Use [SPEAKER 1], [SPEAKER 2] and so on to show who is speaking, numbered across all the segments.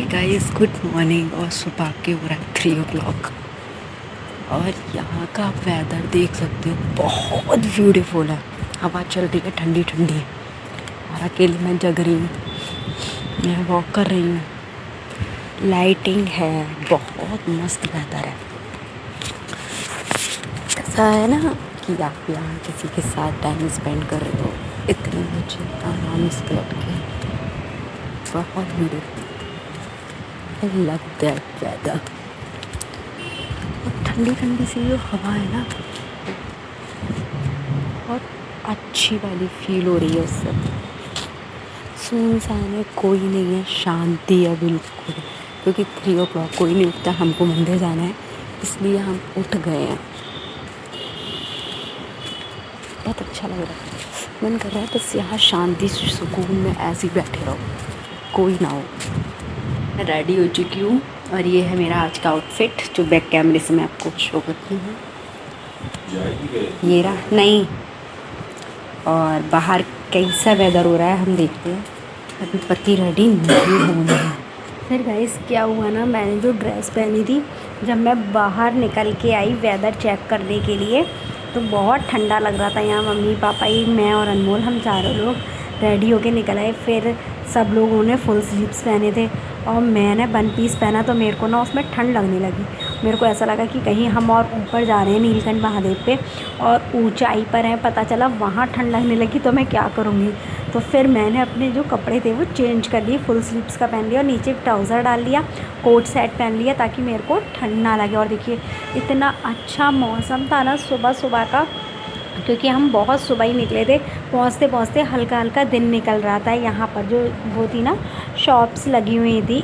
[SPEAKER 1] Guys, good morning. और सुबह के हो रहा है 3 o'clock। और यहाँ का वेदर देख सकते हो, बहुत ब्यूटीफुल है। हवा चल रही है ठंडी ठंडी। और अकेले मैं जग रही हूँ, मैं वॉक कर रही हूँ। लाइटिंग है, बहुत मस्त वेदर है। ऐसा है ना कि आप यहाँ किसी के साथ टाइम स्पेंड कर रहे हो इतने बजे आराम से बैठ के। बहुत ब्यूटीफुल लगता है वेदर। और ठंडी ठंडी सी जो हवा है ना, बहुत अच्छी वाली फील हो रही है उससे। सुनसान है, कोई नहीं है, शांति है बिल्कुल। क्योंकि 3 o'clock कोई नहीं उठता, हमको मंदिर जाना है इसलिए हम उठ गए हैं। बहुत अच्छा लग रहा है। मन कर रहा है बस यहाँ शांति सुकून में ऐसे ही बैठे रहो, कोई ना हो। मैं रेडी हो चुकी हूँ और ये है मेरा आज का आउटफिट जो बैक कैमरे से मैं आपको शो करती हूँ। ये रहा नहीं। और बाहर कैसा वेदर हो रहा है हम देखते हैं। अभी पति रेडी नहीं होना है। फिर गाइस क्या हुआ ना, मैंने जो ड्रेस पहनी थी, जब मैं बाहर निकल के आई वेदर चेक करने के लिए, तो बहुत ठंडा लग रहा था। यहाँ मम्मी पापा ही, मैं और अनमोल, हम चारों लोग रेडी होके निकल आए। फिर सब लोगों ने फुल स्लीव्स पहने थे और मैंने वन पीस पहना, तो मेरे को ना उसमें ठंड लगने लगी। मेरे को ऐसा लगा कि कहीं हम और ऊपर जा रहे हैं नीलकंठ महादेव पे और ऊंचाई पर हैं, पता चला वहाँ ठंड लगने लगी तो मैं क्या करूँगी। तो फिर मैंने अपने जो कपड़े थे वो चेंज कर लिए, फुल स्लीव्स का पहन लिया और नीचे ट्राउज़र डाल लिया, कोट सेट पहन लिया ताकि मेरे को ठंड ना लगे। और देखिए इतना अच्छा मौसम था ना सुबह सुबह का, क्योंकि हम बहुत सुबह ही निकले थे। पहुँचते पहुँचते हल्का हल्का दिन निकल रहा था। यहाँ पर जो वो थी ना शॉप्स लगी हुई थी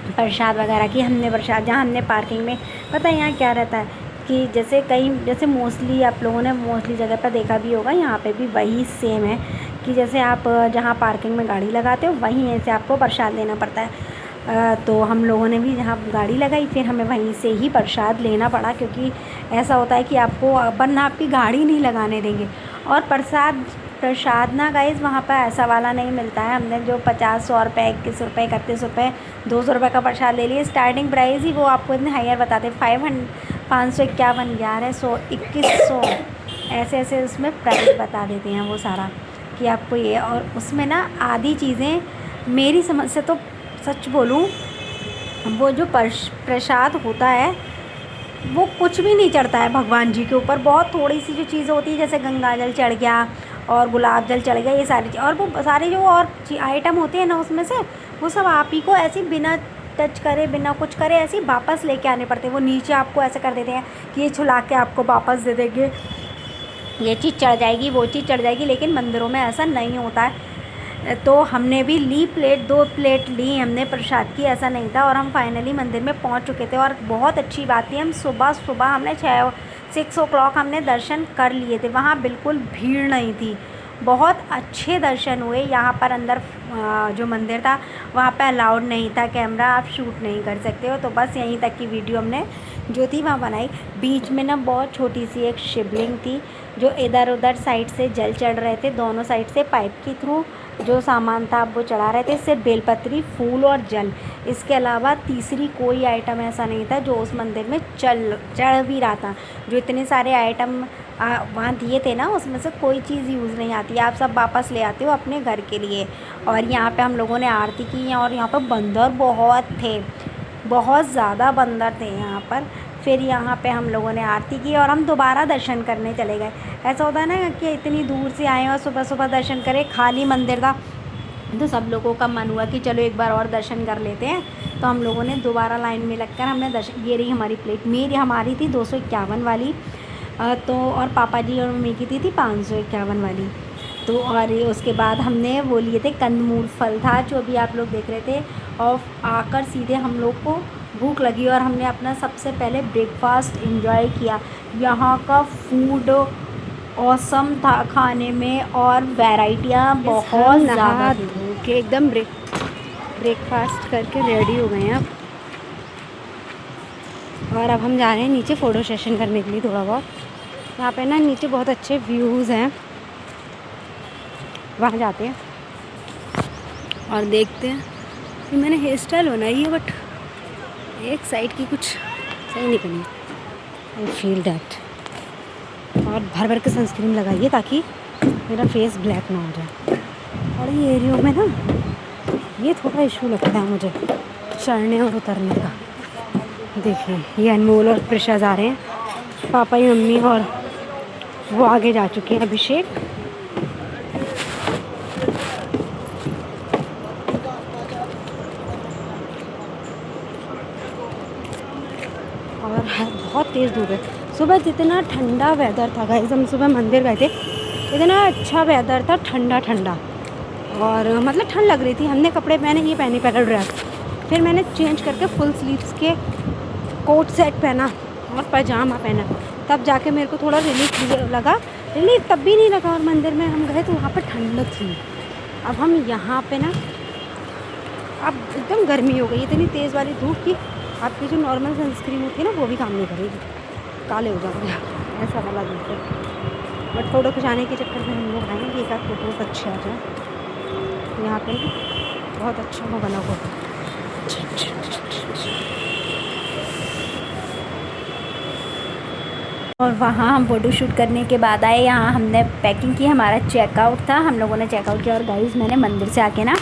[SPEAKER 1] प्रसाद वगैरह की, हमने प्रसाद, जहाँ हमने पार्किंग में, पता है यहाँ क्या रहता है कि जैसे कहीं, जैसे मोस्टली आप लोगों ने मोस्टली जगह पर देखा भी होगा, यहाँ पे भी वही सेम है कि जैसे आप जहाँ पार्किंग में गाड़ी लगाते हो वहीं से आपको प्रसाद लेना पड़ता है। तो हम लोगों ने भी जहाँ गाड़ी लगाई फिर हमें वहीं से ही प्रसाद लेना पड़ा, क्योंकि ऐसा होता है कि आपको वरना आपकी गाड़ी नहीं लगाने देंगे। और प्रसाद ना गाइस वहाँ पर ऐसा वाला नहीं मिलता है। हमने जो 50, 100 रुपये, 21 रुपये, 31 रुपये, 200 रुपये का प्रसाद ले लिया। स्टार्टिंग प्राइस ही वो आपको इतने हायर बताते, 551, 1100, 2100, ऐसे ऐसे उसमें प्राइस बता देते हैं वो सारा कि आपको ये। और उसमें ना आधी चीज़ें, मेरी समझ से तो सच बोलूँ, वो जो प्रसाद होता है वो कुछ भी नहीं चढ़ता है भगवान जी के ऊपर। बहुत थोड़ी सी जो चीज़ें होती है, जैसे गंगा जल चढ़ गया और गुलाब जल चढ़ गया, ये सारी चीज़, और वो सारे जो और आइटम होते हैं ना उसमें से, वो सब आप ही को ऐसे बिना टच करे, बिना कुछ करे, ऐसे ही वापस लेके आने पड़ते हैं। वो नीचे आपको ऐसे कर देते हैं कि ये छुला के आपको वापस दे देंगे, ये चीज़ चढ़ जाएगी, वो चीज़ चढ़ जाएगी। लेकिन मंदिरों में ऐसा नहीं होता है। तो हमने भी ली प्लेट, 2 प्लेट ली हमने प्रसाद की, ऐसा नहीं था। और हम फाइनली मंदिर में पहुंच चुके थे। और बहुत अच्छी बात थी, हम सुबह सुबह हमने 6 o'clock हमने दर्शन कर लिए थे। वहाँ बिल्कुल भीड़ नहीं थी, बहुत अच्छे दर्शन हुए। यहाँ पर अंदर जो मंदिर था वहाँ पे अलाउड नहीं था कैमरा, आप शूट नहीं कर सकते हो। तो बस यहीं तक की वीडियो हमने जो थी वहाँ बनाई। बीच में ना बहुत छोटी सी एक शिवलिंग थी, जो इधर उधर साइड से जल चढ़ रहे थे, दोनों साइड से पाइप के थ्रू जो सामान था वो चढ़ा रहे थे, सिर्फ बेलपत्री, फूल और जल। इसके अलावा तीसरी कोई आइटम ऐसा नहीं था जो उस मंदिर में चढ़ भी रहा था। जो इतने सारे आइटम वहाँ दिए थे ना, उसमें से कोई चीज़ यूज़ नहीं आती, आप सब वापस ले आते हो अपने घर के लिए। और यहाँ पे हम लोगों ने आरती की। और यहाँ पर बंदर बहुत थे, बहुत ज़्यादा बंदर थे यहाँ पर। फिर यहाँ पे हम लोगों ने आरती की और हम दोबारा दर्शन करने चले गए। ऐसा होता है ना कि इतनी दूर से आए और सुबह सुबह दर्शन करें, खाली मंदिर था, तो सब लोगों का मन हुआ कि चलो एक बार और दर्शन कर लेते हैं। तो हम लोगों ने दोबारा लाइन में लगकर हमने दर्शन, ये रही हमारी प्लेट, हमारी थी 251 वाली, तो और पापा जी और मम्मी की थी 551 वाली। तो और उसके बाद हमने वो लिए थे कंदमूल, फल था जो अभी आप लोग देख रहे थे। और आकर सीधे हम लोग को भूख लगी और हमने अपना सबसे पहले ब्रेकफास्ट एंजॉय किया। यहाँ का फूड ऑसम था खाने में, और वैराइटियाँ बहुत ज़्यादा थी। कि एकदम ब्रेकफास्ट करके रेडी हो गए हैं अब। और अब हम जा रहे हैं नीचे फ़ोटो सेशन करने के लिए थोड़ा बहुत। यहाँ पे ना नीचे बहुत अच्छे व्यूज़ हैं, वहाँ जाते हैं और देखते हैं ये मैंने हेयर स्टाइल बनाई है बट एक साइड की कुछ सही नहीं बनी। I feel that. और भर भर के सनस्क्रीन लगाइए ताकि मेरा फेस ब्लैक ना हो जाए। और ये एरियो में ना ये थोड़ा इशू लगता है मुझे चढ़ने और उतरने का। देखिए ये अनमोल और प्रिशा जा रहे हैं, पापा ही मम्मी, और वो आगे जा चुके हैं अभिषेक। और बहुत तेज़ धूप है। सुबह जितना ठंडा वेदर था गाइस, हम सुबह मंदिर गए थे, इतना अच्छा वेदर था, ठंडा ठंडा, और मतलब ठंड लग रही थी। हमने कपड़े पहने, ये पहनी पहले ड्रेस, फिर मैंने चेंज करके फुल स्लीव्स के कोट सेट पहना और पजामा पहना, तब जाके मेरे को थोड़ा रिलीफ लगा। रिलीफ तब भी नहीं लगा, और मंदिर में हम गए तो वहाँ पर ठंडक थी। अब हम यहाँ पे ना, अब एकदम गर्मी हो गई, इतनी तेज़ वाली धूप की आपकी जो नॉर्मल सनस्क्रीन होती है ना वो भी काम नहीं करेगी, काले हो जाओगे, ऐसा वाला धूप है। बट फ़ोटो खिंचाने के चक्कर में हम लोग आए कि एक आध फोटोज अच्छे आ जाए। यहाँ पे ना बहुत अच्छा वो बना हुआ है। और वहाँ हम फ़ोटो शूट करने के बाद आए, यहाँ हमने पैकिंग की, हमारा चेकआउट था, हम लोगों ने चेकआउट किया। और गाइस मैंने मंदिर से आके ना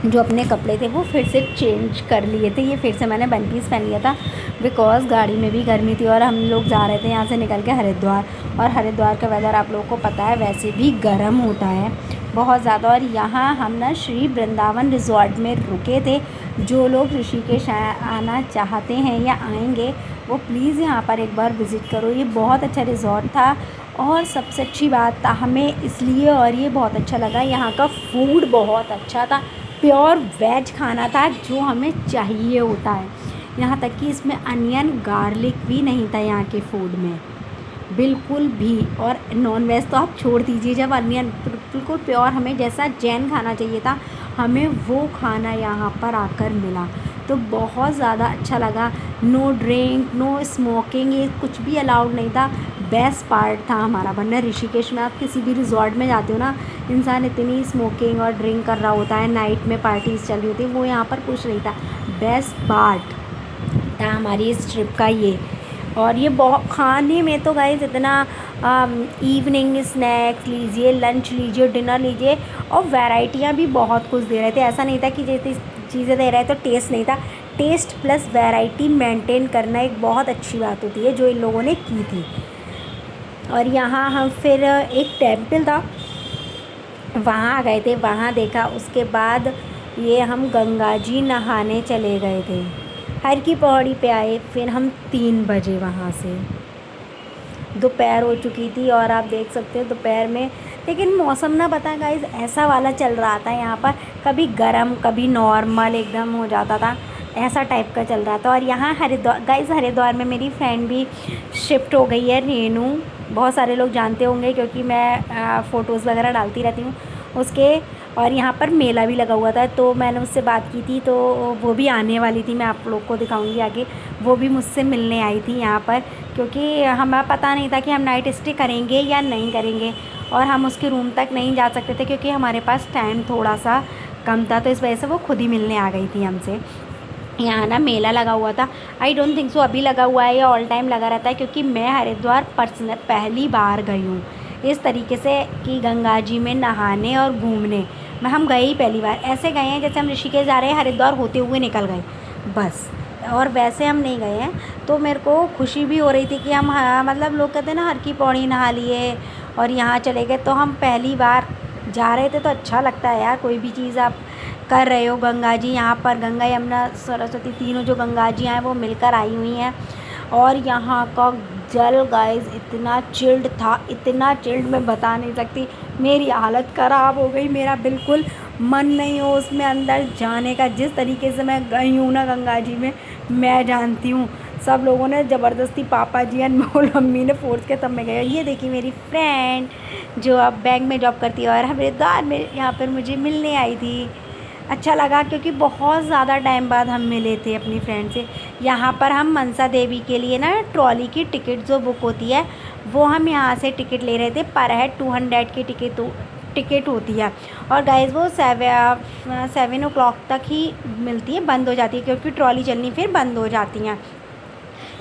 [SPEAKER 1] जो अपने कपड़े थे वो फिर से चेंज कर लिए थे। ये फिर से मैंने वन पीस पहन लिया था बिकॉज़ गाड़ी में भी गर्मी थी और हम लोग जा रहे थे यहाँ से निकल के हरिद्वार। और हरिद्वार का वेदर आप लोगों को पता है वैसे भी गर्म होता है बहुत ज़्यादा। और यहाँ हम ना श्री वृंदावन रिज़ॉर्ट में रुके थे। जो लोग ऋषिकेश आना चाहते हैं या आएंगे वो प्लीज़ यहाँ पर एक बार विज़िट करो, ये बहुत अच्छा रिज़ॉर्ट था। और सबसे अच्छी बात था हमें इसलिए, और ये बहुत अच्छा लगा, यहाँ का फूड बहुत अच्छा था, प्योर वेज खाना था जो हमें चाहिए होता है। यहाँ तक कि इसमें अनियन गार्लिक भी नहीं था यहाँ के फूड में, बिल्कुल भी। और नॉन वेज तो आप छोड़ दीजिए, जब अनियन बिल्कुल प्योर हमें जैसा जैन खाना चाहिए था हमें वो खाना यहाँ पर आकर मिला, तो बहुत ज़्यादा अच्छा लगा। नो ड्रिंक, नो स्मोकिंग, ये कुछ भी अलाउड नहीं था। बेस्ट पार्ट था हमारा, वरना ऋषिकेश में आप किसी भी रिजॉर्ट में जाते हो ना, इंसान इतनी स्मोकिंग और ड्रिंक कर रहा होता है, नाइट में पार्टीज़ चल रही होती है, वो यहाँ पर कुछ नहीं था। बेस्ट पार्ट था हमारी इस ट्रिप का ये। और ये बहुत खाने में तो गाइस इतना इवनिंग स्नैक्स लीजिए, लंच लीजिए, डिनर लीजिए, और वैराइटियाँ भी बहुत कुछ दे रहे थे। ऐसा नहीं था कि जैसे चीज़ें दे रहे तो टेस्ट नहीं था। टेस्ट प्लस वैरायटी मेंटेन करना एक बहुत अच्छी बात होती है जो इन लोगों ने की थी। और यहाँ हम फिर एक टेम्पल था वहाँ गए थे, वहाँ देखा। उसके बाद ये हम गंगा जी नहाने चले गए थे, हर की पहाड़ी पे आए। फिर हम 3 बजे वहाँ से, दोपहर हो चुकी थी और आप देख सकते हो दोपहर में, लेकिन मौसम ना पता गाइस ऐसा वाला चल रहा था यहाँ पर, कभी गर्म कभी नॉर्मल एकदम हो जाता था, ऐसा टाइप का चल रहा था। और यहाँ हरिद्वार गाइस, हरिद्वार में मेरी फ्रेंड भी शिफ्ट हो गई है, रेनू, बहुत सारे लोग जानते होंगे क्योंकि मैं फ़ोटोज़ वगैरह डालती रहती हूँ उसके। और यहाँ पर मेला भी लगा हुआ था, तो मैंने उससे बात की थी, तो वो भी आने वाली थी, मैं आप लोग को दिखाऊंगी आगे। वो भी मुझसे मिलने आई थी यहाँ पर, क्योंकि हमें पता नहीं था कि हम नाइट स्टे करेंगे या नहीं करेंगे, और हम उसके रूम तक नहीं जा सकते थे क्योंकि हमारे पास टाइम थोड़ा सा कम था, तो इस वजह से वो खुद ही मिलने आ गई थी हमसे। यहाँ ना मेला लगा हुआ था, आई डोंट थिंक सो अभी लगा हुआ है या ऑल टाइम लगा रहता है, क्योंकि मैं हरिद्वार पर्सनल पहली बार गई हूँ इस तरीके से कि गंगा जी में नहाने और घूमने में हम गए ही पहली बार। ऐसे गए हैं जैसे हम ऋषिकेश जा रहे हैं, हरिद्वार होते हुए निकल गए बस, और वैसे हम नहीं गए हैं। तो मेरे को खुशी भी हो रही थी कि हम मतलब लोग कहते हैं ना हर की पौड़ी नहा लिए और यहाँ चले गए, तो हम पहली बार जा रहे थे तो अच्छा लगता है यार, कोई भी चीज़ आप कर रहे हो। गंगा जी यहाँ पर, गंगा यमुना सरस्वती तीनों जो गंगा जी हैं वो मिलकर आई हुई हैं। और यहाँ का जल गाइस इतना चिल्ड था, इतना चिल्ड मैं बता नहीं सकती, मेरी हालत ख़राब हो गई, मेरा बिल्कुल मन नहीं हो उसमें अंदर जाने का। जिस तरीके से मैं गई हूँ ना गंगा जी में, मैं जानती हूँ सब लोगों ने ज़बरदस्ती, पापा जी अनमोल मम्मी ने फोर्स किया तब मैं गई। ये देखी मेरी फ्रेंड जो अब बैंक में जॉब करती है और हरिद्वार में यहाँ पर मुझे मिलने आई थी। अच्छा लगा क्योंकि बहुत ज़्यादा टाइम बाद हम मिले थे अपनी फ्रेंड से। यहाँ पर हम मनसा देवी के लिए ना ट्रॉली की टिकट जो बुक होती है वो हम यहाँ से टिकट ले रहे थे, पर हेड 200 की टिकट टिकट होती है। और गाइस वो 7 o'clock तक ही मिलती है, बंद हो जाती है क्योंकि ट्रॉली चलनी फिर बंद हो जाती हैं।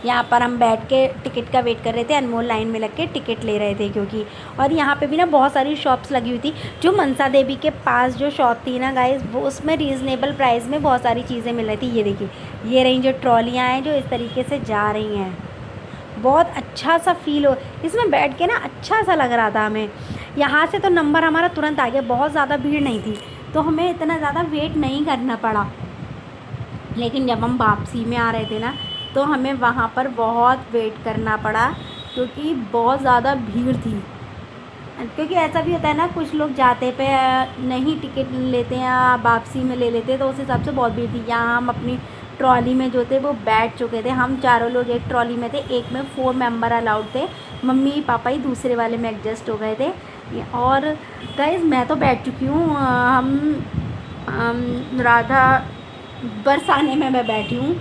[SPEAKER 1] यहाँ पर हम बैठ के टिकट का वेट कर रहे थे, अनमोल लाइन में लग के टिकट ले रहे थे क्योंकि। और यहाँ पे भी ना बहुत सारी शॉप्स लगी हुई थी। जो मनसा देवी के पास जो शॉप थी ना गाइस, वो उसमें रीज़नेबल प्राइस में बहुत सारी चीज़ें मिल रही थी। ये देखिए, ये रही जो ट्रॉलियाँ हैं जो इस तरीके से जा रही हैं। बहुत अच्छा सा फील हो इसमें बैठ के ना, अच्छा सा लग रहा था हमें। यहाँ से तो नंबर हमारा तुरंत आ गया, बहुत ज़्यादा भीड़ नहीं थी तो हमें इतना ज़्यादा वेट नहीं करना पड़ा। लेकिन जब हम वापसी में आ रहे थे ना, तो हमें वहाँ पर बहुत वेट करना पड़ा क्योंकि बहुत ज़्यादा भीड़ थी। क्योंकि ऐसा भी होता है ना, कुछ लोग जाते पे नहीं टिकट लेते हैं, वापसी में ले लेते हैं, तो उस हिसाब से बहुत भीड़ थी। यहाँ हम अपनी ट्रॉली में जो थे वो बैठ चुके थे। हम चारों लोग एक ट्रॉली में थे, एक में 4 मेंबर अलाउड थे, मम्मी पापा ही दूसरे वाले में एडजस्ट हो गए थे। और गाइस मैं तो बैठ चुकी हूँ, हम राधा बरसाने में मैं बैठी हूँ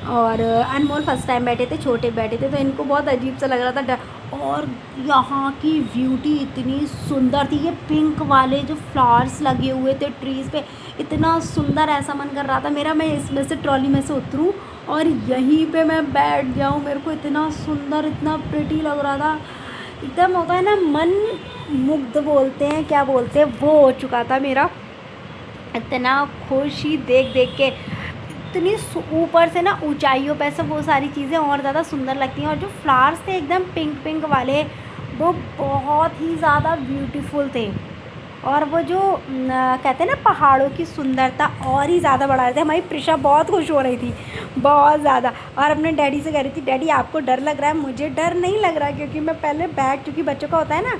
[SPEAKER 1] और अनमोल फर्स्ट टाइम बैठे थे, छोटे बैठे थे, तो इनको बहुत अजीब सा लग रहा था, डर। और यहाँ की ब्यूटी इतनी सुंदर थी, ये पिंक वाले जो फ्लावर्स लगे हुए थे ट्रीज़ पे, इतना सुंदर, ऐसा मन कर रहा था मेरा मैं इसमें से ट्रॉली में से उतरूँ और यहीं पे मैं बैठ जाऊँ। मेरे को इतना सुंदर, इतना प्रिटी लग रहा था, एकदम होता है ना मन मुग्ध बोलते हैं, क्या बोलते हैं, वो हो चुका था मेरा। इतना खुशी देख देख के, इतनी ऊपर से ना ऊंचाइयों पे से वो सारी चीज़ें और ज़्यादा सुंदर लगती हैं। और जो फ्लावर्स थे एकदम पिंक पिंक वाले, वो बहुत ही ज़्यादा ब्यूटीफुल थे। और वो जो कहते हैं ना पहाड़ों की सुंदरता और ही ज़्यादा बढ़ा रहे थे। हमारी प्रिशा बहुत खुश हो रही थी, बहुत ज़्यादा। और अपने डैडी से कह रही थी, डैडी आपको डर लग रहा है? मुझे डर नहीं लग रहा क्योंकि मैं पहले बैठ चुकी। बच्चों का होता है ना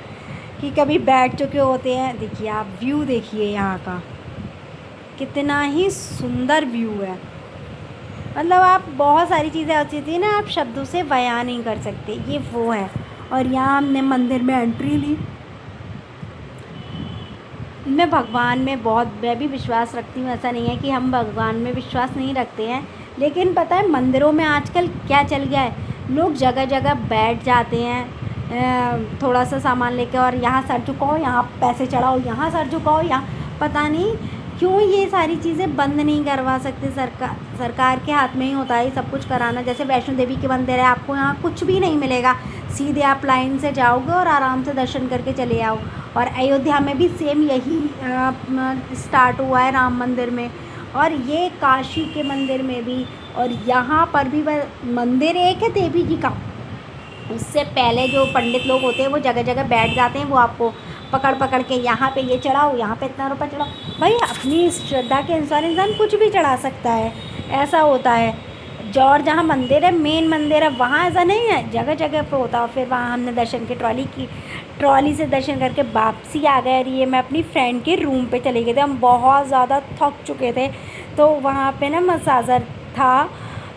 [SPEAKER 1] कि कभी बैठ चुके होते हैं। देखिए आप व्यू देखिए यहाँ का, कितना ही सुंदर व्यू है। मतलब आप बहुत सारी चीज़ें ऐसी थी ना, आप शब्दों से बयां नहीं कर सकते, ये वो है। और यहाँ हमने मंदिर में एंट्री ली। मैं भगवान में मैं भी विश्वास रखती हूँ, ऐसा नहीं है कि हम भगवान में विश्वास नहीं रखते हैं। लेकिन पता है मंदिरों में आजकल क्या चल गया है, लोग जगह जगह बैठ जाते हैं थोड़ा सा सामान लेके, और यहाँ सर झुकाओ, यहाँ पैसे चढ़ाओ, यहाँ सर झुकाओ, यहाँ पता नहीं क्यों ये सारी चीज़ें बंद नहीं करवा सकते। सरकार के हाथ में ही होता है सब कुछ कराना। जैसे वैष्णो देवी के मंदिर है, आपको यहाँ कुछ भी नहीं मिलेगा, सीधे आप लाइन से जाओगे और आराम से दर्शन करके चले आओ। और अयोध्या में भी सेम यही स्टार्ट हुआ है राम मंदिर में, और ये काशी के मंदिर में भी। और यहाँ पर भी मंदिर एक है देवी जी का, उससे पहले जो पंडित लोग होते हैं वो जगह जगह बैठ जाते हैं, वो आपको पकड़ पकड़ के यहाँ पे ये चढ़ाओ, यहाँ पे इतना रुपये चढ़ाओ। भाई अपनी श्रद्धा के अनुसार इंसान कुछ भी चढ़ा सकता है, ऐसा होता है। और जहाँ मंदिर है, मेन मंदिर है, वहाँ ऐसा नहीं है, जगह जगह पे होता है। फिर वहाँ हमने दर्शन के ट्रॉली से दर्शन करके वापसी आ गए। और ये मैं अपनी फ्रेंड के रूम पे चले गए थे, हम बहुत ज़्यादा थक चुके थे। तो वहाँ पे ना मसाजर था,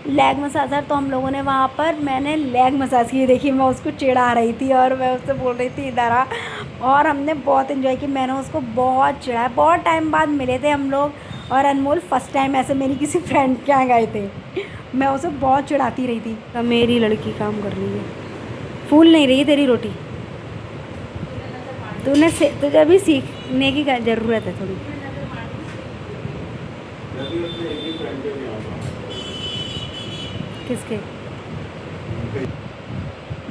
[SPEAKER 1] लेग मसाजर, तो हम लोगों ने वहाँ पर, मैंने लेग मसाज की। देखी मैं उसको चिढ़ा रही थी और मैं उससे बोल रही थी इधर आ, और हमने बहुत इन्जॉय की। मैंने उसको बहुत चिढ़ाया, बहुत टाइम बाद मिले थे हम लोग। और अनमोल फर्स्ट टाइम ऐसे मेरी किसी फ्रेंड के यहाँ गए थे, मैं उसे बहुत चिढ़ाती रही थी। तो मेरी लड़की काम कर रही है, फूल नहीं रही तेरी रोटी, तुझे भी सीखने की ज़रूरत है थोड़ी। किसके?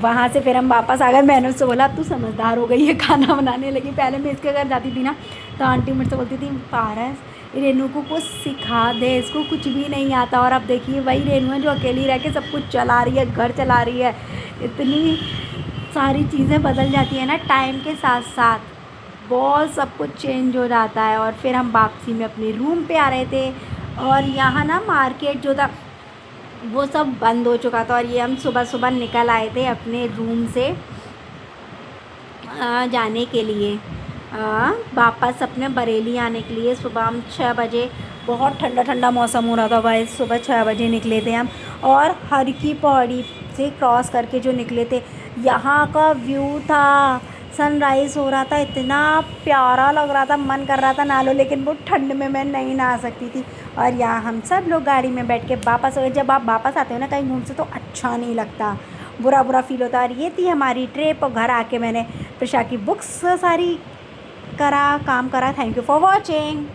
[SPEAKER 1] वहाँ से फिर हम वापस आ गए। मैंने उससे बोला तू समझदार हो गई है, खाना बनाने लगी। पहले मैं इसके घर जाती थी ना, तो आंटी मुझसे बोलती थी पारस रेनू को कुछ सिखा दे, इसको कुछ भी नहीं आता। और अब देखिए वही रेनू है जो अकेली रह के सब कुछ चला रही है, घर चला रही है। इतनी सारी चीज़ें बदल जाती है ना टाइम के साथ साथ, बहुत सब कुछ चेंज हो जाता है। और फिर हम वापसी में अपने रूम पे आ रहे थे, और यहाँ ना मार्केट जो था वो सब बंद हो चुका था। और ये हम सुबह सुबह निकल आए थे अपने रूम से जाने के लिए, वापस अपने बरेली आने के लिए। सुबह हम 6 बजे, बहुत ठंडा ठंडा मौसम हो रहा था भाई, सुबह 6 बजे निकले थे हम। और हर की पौड़ी से क्रॉस करके जो निकले थे, यहाँ का व्यू था, सनराइज़ हो रहा था, इतना प्यारा लग रहा था, मन कर रहा था नहा लो, लेकिन वो ठंड में मैं नहीं नहा सकती थी। और यहाँ हम सब लोग गाड़ी में बैठ के वापस हो गए। जब आप वापस आते हो ना कहीं घूम से, तो अच्छा नहीं लगता, बुरा फील होता है। और ये थी हमारी ट्रिप। और घर आके मैंने प्रिशा की बुक्स सारी करा, काम करा. Thank you for watching.